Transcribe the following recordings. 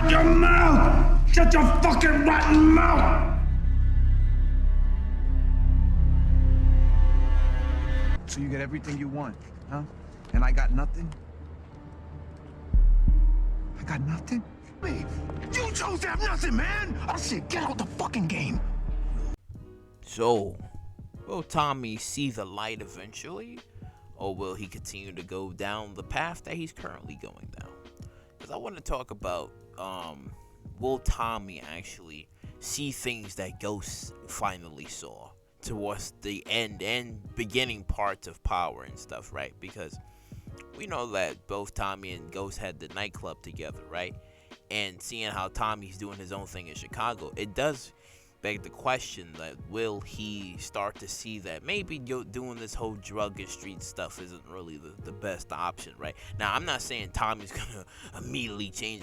Shut your mouth! Shut your fucking rotten mouth! So you get everything you want, huh? And I got nothing? I got nothing? Me, you chose to have nothing, man! I said get out the fucking game! So, will Tommy see the light eventually? Or will he continue to go down the path that he's currently going down? Because I want to talk about, will Tommy actually see things that Ghost finally saw towards the end and beginning parts of Power and stuff, right? Because we know that both Tommy and Ghost had the nightclub together, right? And seeing how Tommy's doing his own thing in Chicago, it does beg the question that will he start to see that maybe doing this whole drug and street stuff isn't really the best option, right? Now, I'm not saying Tommy's gonna immediately change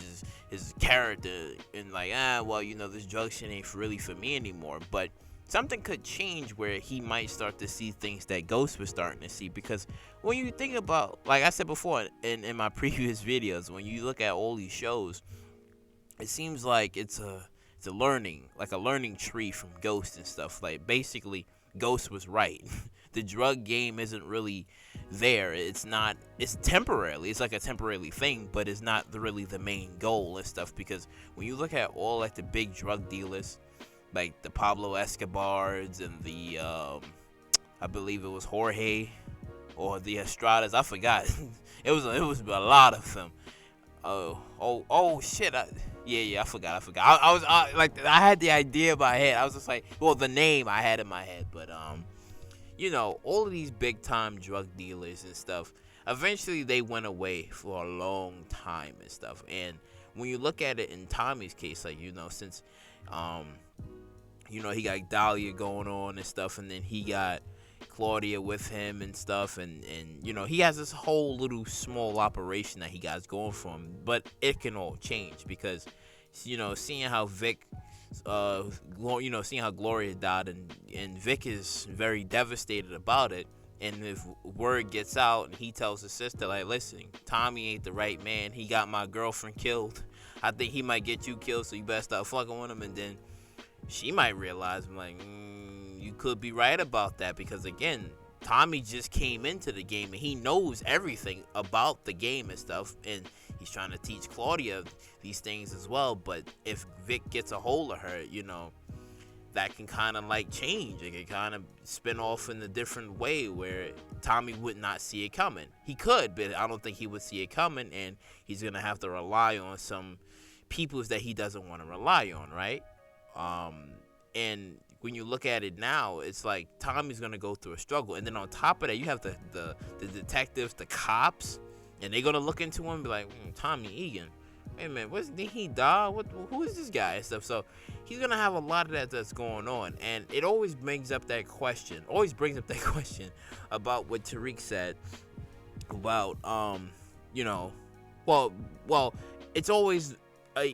his character and like, well, this drug shit ain't really for me anymore, but something could change where he might start to see things that Ghost was starting to see. Because when you think about, like I said before in my previous videos, when you look at all these shows, it seems like it's a learning tree from Ghost and stuff. Like, basically, Ghost was right. The drug game isn't really there. It's temporarily. It's like a temporary thing, but it's not really the main goal and stuff. Because when you look at all like the big drug dealers, like the Pablo Escobars and the I believe it was Jorge or the Estradas, I forgot. it was a lot of them. Oh shit. I forgot. I had the idea in my head. I was just like, well, the name I had in my head, but all of these big time drug dealers and stuff, eventually they went away for a long time and stuff. And when you look at it in Tommy's case, like, since he got Dahlia going on and stuff, and then he got Claudia with him and stuff, and he has this whole little small operation that he got going for him. But it can all change because seeing how Vic seeing how Gloria died, and Vic is very devastated about it. And if word gets out and he tells his sister, like, listen, Tommy ain't the right man, he got my girlfriend killed, I think he might get you killed, so you better stop fucking with him. And then she might realize, you could be right about that, because again, Tommy just came into the game and he knows everything about the game and stuff, and he's trying to teach Claudia these things as well. But if Vic gets a hold of her, that can kind of like change. It can kind of spin off in a different way where Tommy would not see it coming. He could, but I don't think he would see it coming, and he's gonna have to rely on some peoples that he doesn't want to rely on, right? And when you look at it now, it's like Tommy's gonna go through a struggle, and then on top of that, you have the detectives, the cops, and they're gonna look into him and be like, Tommy Egan, wait a minute, did he die? Who is this guy and stuff? So he's gonna have a lot of that's going on, and it always brings up that question about what Tariq said about it's always I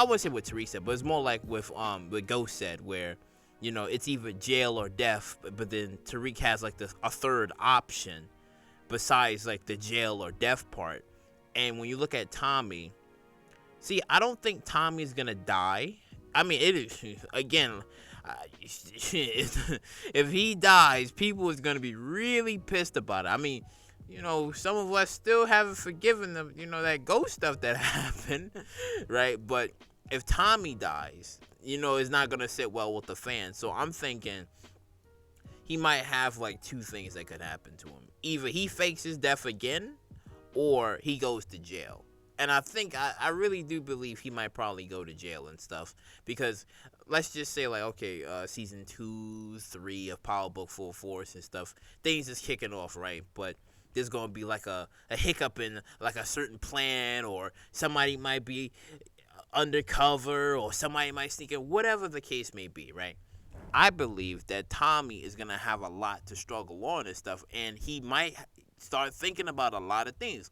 wouldn't say what Tariq said, but it's more like with what Ghost said, where it's either jail or death, but then Tariq has like a third option besides like the jail or death part. And when you look at Tommy, see, I don't think Tommy's gonna die. I mean, it is, again, if he dies, people is gonna be really pissed about it. I mean, some of us still haven't forgiven them, that ghost stuff that happened, right? But if Tommy dies, it's not gonna sit well with the fans. So I'm thinking he might have like two things that could happen to him. Either he fakes his death again, or he goes to jail. And I think, I really do believe he might probably go to jail and stuff, because let's just say, like, okay, season 2, 3 of Power Book Full Force and stuff, things is kicking off, right? But there's going to be like a hiccup in like a certain plan, or somebody might be undercover, or somebody might sneak in, whatever the case may be, right? I believe that Tommy is going to have a lot to struggle on and stuff, and he might start thinking about a lot of things,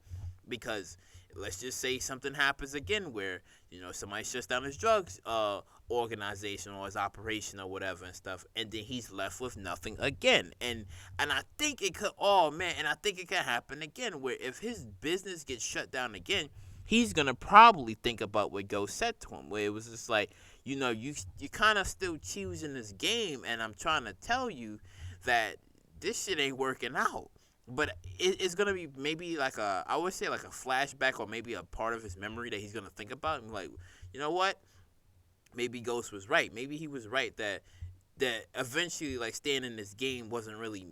because let's just say something happens again where, somebody shuts down his drugs organization or his operation or whatever and stuff, and then he's left with nothing again. And I think it could, I think it could happen again, where if his business gets shut down again, he's gonna probably think about what Ghost said to him, where it was just like, you kind of still choosing this game, and I'm trying to tell you that this shit ain't working out. But it's gonna be maybe like I would say like a flashback, or maybe a part of his memory that he's gonna think about, and like, you know what? Maybe Ghost was right. Maybe he was right that eventually, like, staying in this game wasn't really,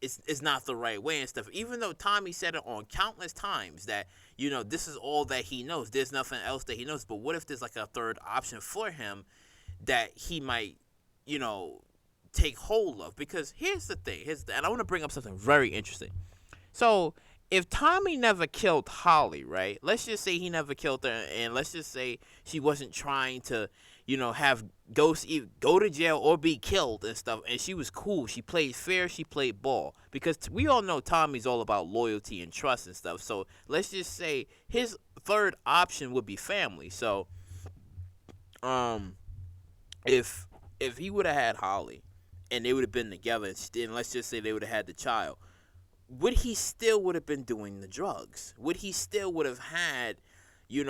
it's not the right way and stuff. Even though Tommy said it on countless times that, this is all that he knows. There's nothing else that he knows. But what if there's like a third option for him that he might, take hold of? Because here's the thing. And I want to bring up something very interesting. So if Tommy never killed Holly, right? Let's just say he never killed her, and let's just say she wasn't trying to, have Ghost go to jail or be killed and stuff, and she was cool. She played fair. She played ball. Because we all know Tommy's all about loyalty and trust and stuff. So let's just say his third option would be family. So, if he would have had Holly, and they would have been together, and let's just say they would have had the child, would he still would have been doing the drugs? Would he still would have had, being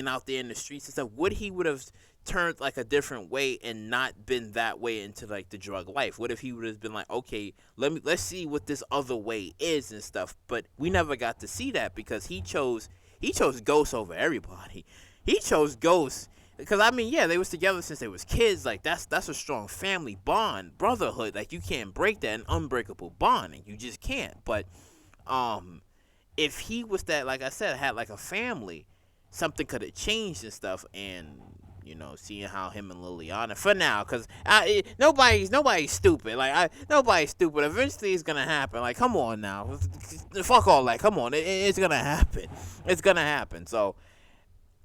out there in the streets and stuff? Would he would have turned like a different way and not been that way into like the drug life? What if he would have been like, okay, let's see what this other way is and stuff? But we never got to see that because he chose Ghost over everybody. He chose Ghost. Because, I mean, yeah, they was together since they was kids. Like, that's a strong family bond, brotherhood. Like, you can't break that, an unbreakable bond, and you just can't. But if he was that, like I said, had, like, a family, something could have changed and stuff. And, seeing how him and Liliana, for now, because nobody's stupid. Like, nobody's stupid. Eventually, it's going to happen. Like, come on now. Fuck all that. Come on. It's going to happen. It's going to happen. So,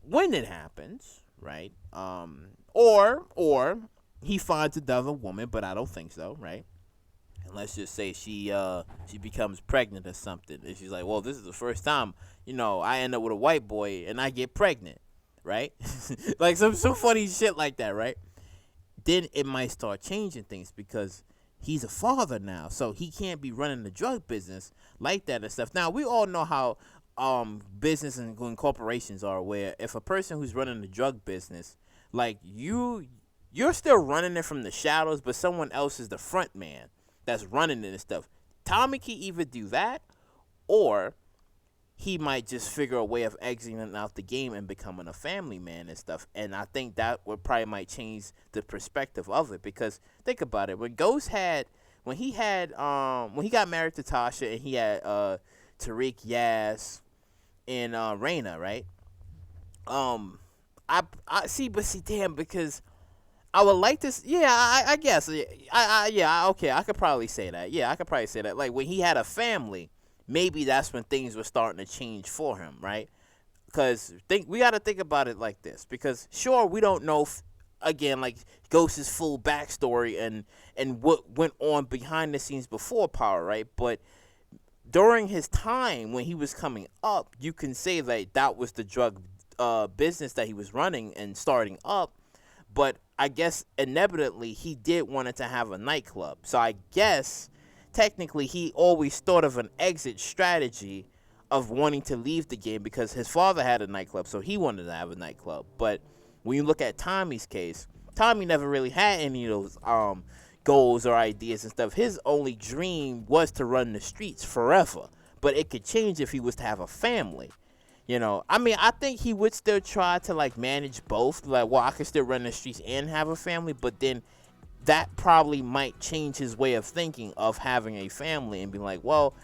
when it happens, right? Or he finds another woman, but I don't think so, right? And let's just say she becomes pregnant or something, and she's like, well, this is the first time, I end up with a white boy and I get pregnant, right? Like some funny shit like that, right? Then it might start changing things because he's a father now, so he can't be running the drug business like that and stuff. Now, we all know how business and corporations are, where if a person who's running the drug business, like you're still running it from the shadows, but someone else is the front man that's running it and stuff. Tommy can either do that, or he might just figure a way of exiting out the game and becoming a family man and stuff. And I think that would probably might change the perspective of it, because think about it. When he got married to Tasha, and he had Tariq, Yaz, and Raina, right? I see, damn, because I would like to. Yeah, I guess. Okay, I could probably say that. Yeah, I could probably say that. Like when he had a family, maybe that's when things were starting to change for him, right? Because we got to think about it like this. Because sure, we don't know. Again, like Ghost's full backstory and what went on behind the scenes before Power, right? But during his time when he was coming up, you can say that was the drug business that he was running and starting up. But I guess inevitably he did wanted to have a nightclub. So I guess technically he always thought of an exit strategy of wanting to leave the game because his father had a nightclub, so he wanted to have a nightclub. But when you look at Tommy's case, Tommy never really had any of those goals or ideas and stuff. His only dream was to run the streets forever, but it could change if he was to have a family. I mean, I think he would still try to like manage both. Like, well, I could still run the streets and have a family, but then that probably might change his way of thinking of having a family and be like, well,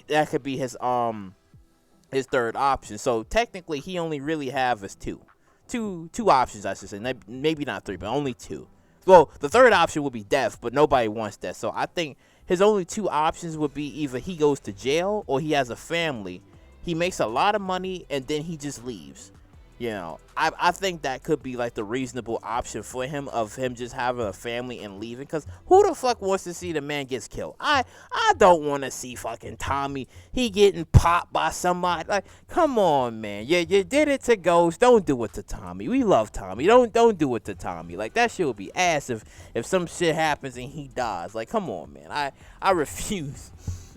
that could be his third option. So technically, he only really have is two options, I should say. Maybe not three, but only two. Well, the third option would be death, but nobody wants that. So I think his only two options would be either he goes to jail or he has a family. He makes a lot of money and then he just leaves. I think that could be like the reasonable option for him, of him just having a family and leaving. Because who the fuck wants to see the man gets killed? I don't want to see fucking Tommy. He getting popped by somebody. Like, come on, man. You did it to Ghost. Don't do it to Tommy. We love Tommy. Don't do it to Tommy. Like, that shit would be ass if some shit happens and he dies. Like, come on, man. I refuse.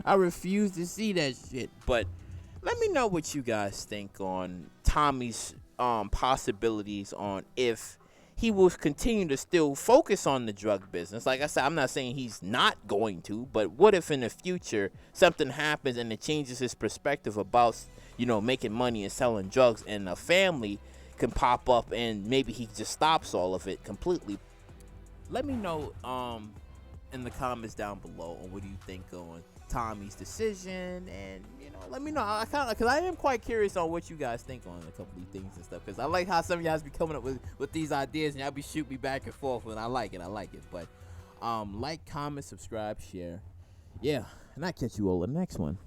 I refuse to see that shit. But Let me know what you guys think on Tommy's possibilities on if he will continue to still focus on the drug business. Like I said, I'm not saying he's not going to, but what if in the future something happens and it changes his perspective about, making money and selling drugs, and a family can pop up and maybe he just stops all of it completely. Let me know in the comments down below on what do you think on Tommy's decision, and let me know. Because I am quite curious on what you guys think on a couple of things and stuff, because I like how some of y'all be coming up with these ideas and y'all be shooting me back and forth, and I like it. But like, comment, subscribe, share, yeah, and I'll catch you all in the next one.